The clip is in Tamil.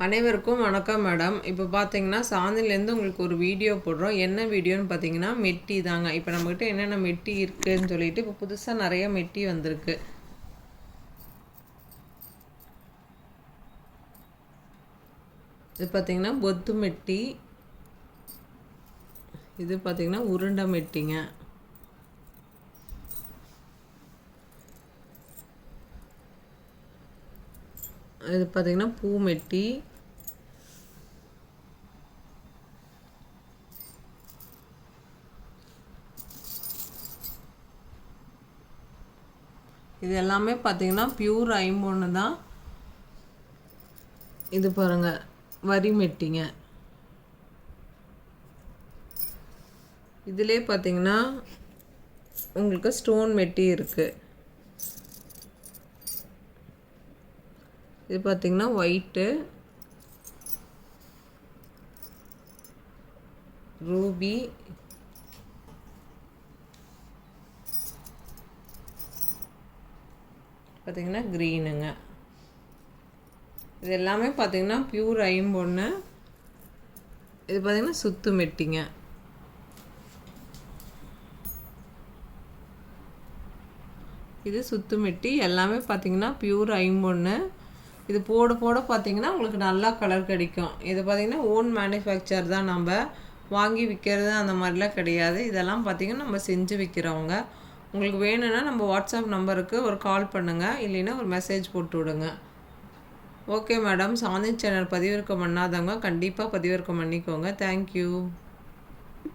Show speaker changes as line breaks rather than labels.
அனைவருக்கும் வணக்கம் மேடம். இப்போ பார்த்தீங்கன்னா சாந்திலேருந்து உங்களுக்கு ஒரு வீடியோ போடுறோம். என்ன வீடியோன்னு பார்த்தீங்கன்னா மெட்டி தாங்க. இப்போ நம்மக்கிட்ட என்னென்ன மெட்டி இருக்குதுன்னு சொல்லிட்டு இப்போ புதுசாக நிறைய மெட்டி வந்திருக்கு. இது பார்த்தீங்கன்னா பொத்து மெட்டி, இது பார்த்தீங்கன்னா உருண்டை மெட்டிங்க. இது பார்த்தீங்கன்னா பூ மெட்டி, இது எல்லாமே பார்த்தீங்கன்னா பியூர் ஐம்பொன்னு தான். இது பாருங்க வரி மெட்டிங்க. இதிலே பார்த்தீங்கன்னா உங்களுக்கு ஸ்டோன் மெட்டி இருக்குது. இது பார்த்தீங்கன்னா ஒயிட்டு, ரூபி, பார்த்தீங்கன்னா க்ரீனுங்க. இது எல்லாமே பார்த்தீங்கன்னா பியூர் ஐம்பொன்னு. இது பார்த்தீங்கன்னா சுத்து மெட்டிங்க. இது சுத்து மெட்டி, எல்லாமே பார்த்தீங்கன்னா பியூர் ஐம்பொன்னு. இது போட போட பார்த்தீங்கன்னா உங்களுக்கு நல்லா கலர் கிடைக்கும். இது பார்த்தீங்கன்னா ஓன் மேனுஃபேக்சர் தான், நம்ம வாங்கி விற்கிறது அந்த மாதிரிலாம் கிடையாது. இதெல்லாம் பார்த்தீங்கன்னா நம்ம செஞ்சு விற்கிறவங்க. உங்களுக்கு வேணும்னா நம்ம வாட்ஸ்அப் நம்பருக்கு ஒரு கால் பண்ணுங்கள், இல்லைன்னா ஒரு மெசேஜ் போட்டு விடுங்க. Okay madam. சாந்தி சேனல் பதிவிறக்கம் பண்ணாதவங்க கண்டிப்பாக பதிவிறக்கம் பண்ணிக்கோங்க. தேங்க்யூ.